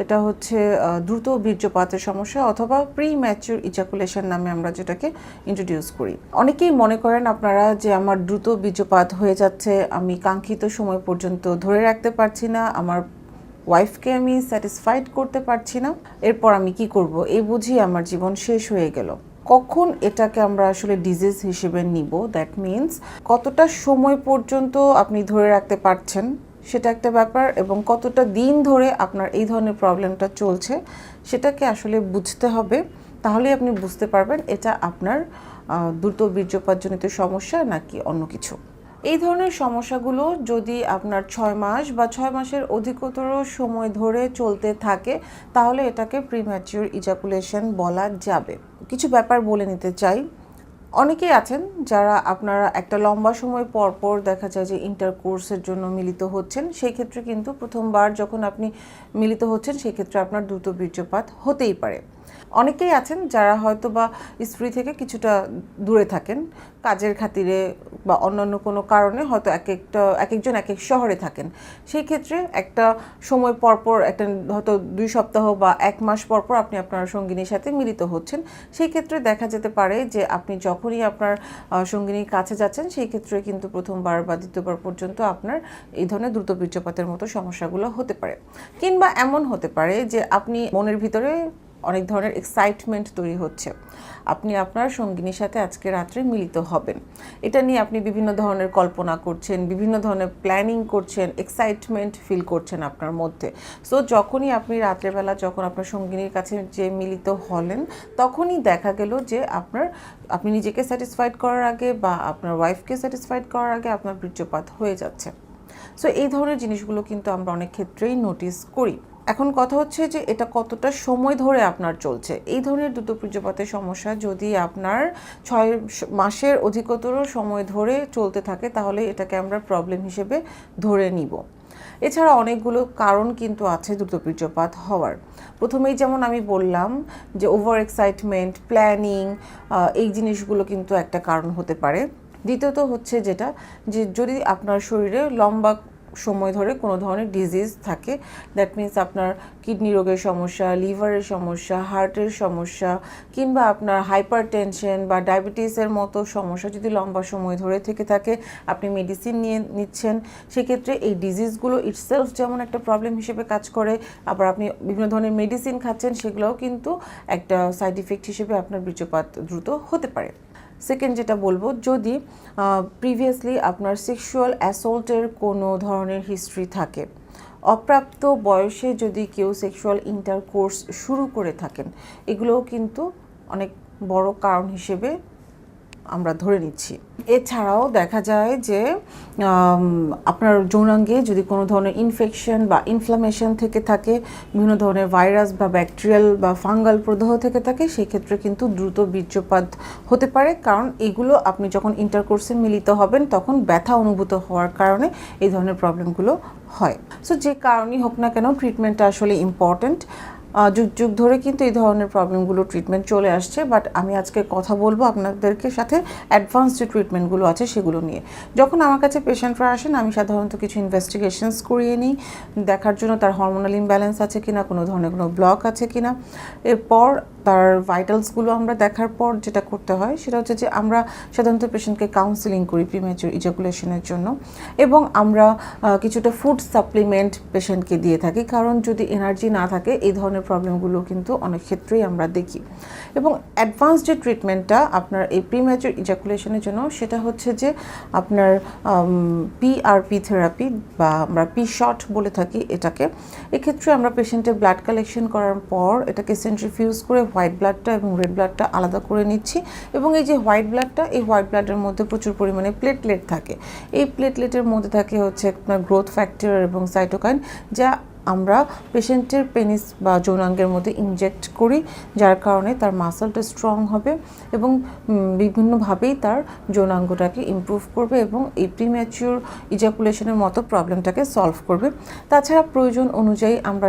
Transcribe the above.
এটা হচ্ছে দ্রুত বীর্যপাতের সমস্যা অথবা প্রি ম্যাচিউর ইজাকুলেশন নামে আমরা যেটাকে ইন্ট্রোডিউস করি। অনেকেই মনে করেন আপনারা যে আমার দ্রুত বীর্যপাত হয়ে যাচ্ছে, আমি কাঙ্ক্ষিত সময় পর্যন্ত ধরে রাখতে পারছি না, আমার ওয়াইফকে আমি স্যাটিসফাইড করতে পারছি না, এরপর আমি কি করব, এই বুঝি আমার জীবন শেষ হয়ে গেল। কখন এটাকে আমরা আসলে ডিজিজ হিসেবে নিব, দ্যাট মিনস কতটা সময় পর্যন্ত আপনি ধরে রাখতে পারছেন সেটা একটা ব্যাপার, এবং কতটা দিন ধরে আপনার এই ধরনের প্রবলেমটা চলছে সেটাকে আসলে বুঝতে হবে। তাহলেই আপনি বুঝতে পারবেন এটা আপনার দ্রুত বীর্যপাতজনিত সমস্যা নাকি অন্য কিছু। এই ধরনের সমস্যাগুলো যদি আপনার 6 মাস বা 6 মাসের অধিকতর সময় ধরে চলতে থাকে তাহলে এটাকে প্রিম্যাচিউর ইজাকুলেশন বলা যাবে। কিছু ব্যাপার বলে নিতে চাই। অনেকেই আছেন যারা আপনারা একটা লম্বা সময় পর পর দেখা যায় যে ইন্টারকোর্সের জন্য মিলিত হচ্ছেন, সেই ক্ষেত্রে কিন্তু প্রথমবার যখন আপনি মিলিত হচ্ছেন সেই ক্ষেত্রে আপনার দ্রুত বীর্যপাত হতেই পারে। অনেকেই আছেন যারা হয়তো বা স্ত্রী থেকে কিছুটা দূরে থাকেন কাজের খাতিরে বা অন্যান্য কোনো কারণে, হয়তো এক একজন এক এক শহরে থাকেন। সেই ক্ষেত্রে একটা সময় পরপর একটা হয়তো 2 সপ্তাহ বা 1 মাস পরপর আপনি আপনার সঙ্গিনীর সাথে মিলিত হচ্ছেন। সেই ক্ষেত্রে দেখা যেতে পারে যে আপনি যখনই আপনার সঙ্গিনীর কাছে যাচ্ছেন সেই ক্ষেত্রে কিন্তু প্রথমবার বা দ্বিতীয়বার পর্যন্ত আপনার এই ধরনের দ্রুত বীর্যপাতের মতো সমস্যাগুলো হতে পারে। কিংবা এমন হতে পারে যে আপনি মনের ভিতরে অনেক ধরনের এক্সাইটমেন্ট তৈরি হচ্ছে, আপনি আপনার সঙ্গিনীর সাথে আজকে রাত্রে মিলিত হবেন, এটা নিয়ে আপনি বিভিন্ন ধরনের কল্পনা করছেন, বিভিন্ন ধরনের প্ল্যানিং করছেন, এক্সাইটমেন্ট ফিল করছেন আপনার মধ্যে। সো যখনই আপনি রাত্রেবেলা যখন আপনার সঙ্গিনীর কাছে যে মিলিত হলেন তখনই দেখা গেল যে আপনি নিজেকে স্যাটিসফাইড করার আগে বা আপনার ওয়াইফকে স্যাটিসফাইড করার আগে আপনার বীর্যপাত হয়ে যাচ্ছে। সো এই ধরনের জিনিসগুলো কিন্তু আমরা অনেক ক্ষেত্রেই নোটিস করি। এখন কথা হচ্ছে যে এটা কতটা সময় ধরে আপনার চলছে। এই ধরনের দ্রুত বীর্যপাতের সমস্যা যদি আপনার 6 মাসের অধিকতর সময় ধরে চলতে থাকে তাহলে এটাকে আমরা প্রবলেম হিসেবে ধরে নিব। এছাড়া অনেকগুলো কারণ কিন্তু আছে দ্রুত বীর্যপাত হওয়ার। প্রথমেই যেমন আমি বললাম যে ওভার এক্সাইটমেন্ট, প্ল্যানিং, এই জিনিসগুলো কিন্তু একটা কারণ হতে পারে। দ্বিতীয়ত হচ্ছে যেটা যে যদি আপনার শরীরে লম্বা সময় ধরে কোনো ধরনের ডিজিজ থাকে, দ্যাট মিন্স আপনার কিডনি রোগের সমস্যা, লিভারের সমস্যা, হার্টের সমস্যা, কিংবা আপনার হাইপার টেনশন বা ডায়াবেটিসের মতো সমস্যা যদি লম্বা সময় ধরে থেকে থাকে, আপনি মেডিসিন নিচ্ছেন, সেক্ষেত্রে এই ডিজিজগুলো ইটসেলফ যেমন একটা প্রবলেম হিসেবে কাজ করে, আবার আপনি বিভিন্ন ধরনের মেডিসিন খাচ্ছেন সেগুলোও কিন্তু একটা সাইড ইফেক্ট হিসেবে আপনার বীর্যপাত দ্রুত হতে পারে। সেকেন্ড যেটা বলবো, যদি প্রিভিয়াসলি আপনার সেক্সুয়াল অ্যাসল্টের কোনো ধরনের হিস্ট্রি থাকে, অপ্রাপ্ত বয়সে যদি কেউ সেক্সুয়াল ইন্টারকোর্স শুরু করে থাকেন, এগুলোও কিন্তু অনেক বড় কারণ হিসেবে আমরা ধরে নিচ্ছি। এছাড়াও দেখা যায় যে আপনার যৌনাঙ্গে যদি কোনো ধরনের ইনফেকশন বা ইনফ্লামেশন থেকে থাকে, বিভিন্ন ধরনের ভাইরাস বা ব্যাকটেরিয়াল বা ফাঙ্গাল প্রদাহ থেকে থাকে, সেই ক্ষেত্রে কিন্তু দ্রুত বীর্যপাত হতে পারে। কারণ এগুলো আপনি যখন ইন্টারকোর্সে মিলিত হবেন তখন ব্যথা অনুভূত হওয়ার কারণে এই ধরনের প্রবলেমগুলো হয়। সো যে কারণেই হোক না কেন ট্রিটমেন্টটা আসলে ইম্পর্ট্যান্ট। যুগ যুগ ধরে কিন্তু এই ধরনের প্রবলেমগুলো ট্রিটমেন্ট চলে আসছে, বাট আমি আজকে কথা বলবো আপনাদেরকে সাথে অ্যাডভান্স যে ট্রিটমেন্টগুলো আছে সেগুলো নিয়ে। যখন আমার কাছে পেশেন্টরা আসেন আমি সাধারণত কিছু ইনভেস্টিগেশনস করিয়ে নিই, দেখার জন্য তার হরমোনাল ইমব্যালেন্স আছে কিনা, কোনো ধরনের কোনো ব্লক আছে কিনা। এরপর তার ভাইটালসগুলো আমরা দেখার পর যেটা করতে হয় সেটা হচ্ছে যে আমরা সাধারণত পেশেন্টকে কাউন্সেলিং করি প্রিম্যাচিউর ইজাকুলেশনের জন্য, এবং আমরা কিছুটা ফুড সাপ্লিমেন্ট পেশেন্টকে দিয়ে থাকি, কারণ যদি এনার্জি না থাকে এই ধরনের প্রবলেমগুলো কিন্তু অনেক ক্ষেত্রেই আমরা দেখি। এবং অ্যাডভান্স যে ট্রিটমেন্টটা আপনার এই প্রিম্যাচিউর ইজাকুলেশনের জন্য সেটা হচ্ছে যে আপনার পিআরপি থেরাপি বা আমরা পি শট বলে থাকি এটাকে। এক্ষেত্রে আমরা পেশেন্টের ব্লাড কালেকশন করার পর এটাকে সেন্ট্রিফিউজ করে হোয়াইট ব্লাডটা এবং রেড ব্লাডটা আলাদা করে নিচ্ছি, এবং এই যে হোয়াইট ব্লাডটা, এই হোয়াইট ব্লাডের মধ্যে প্রচুর পরিমাণে প্লেটলেট থাকে। এই প্লেটলেটের মধ্যে থাকে হচ্ছে আপনার গ্রোথ ফ্যাক্টর এবং সাইটোকাইন, যা আমরা পেশেন্টের পেনিস বা যৌনাঙ্গের মধ্যে ইনজেক্ট করি, যার কারণে তার মাসলটা স্ট্রং হবে এবং বিভিন্নভাবেই তার যৌনাঙ্গটাকে ইমপ্রুভ করবে এবং এই প্রিম্যাচিউর ইজাকুলেশনের মতো প্রবলেমটাকে সলভ করবে। তাছাড়া প্রয়োজন অনুযায়ী আমরা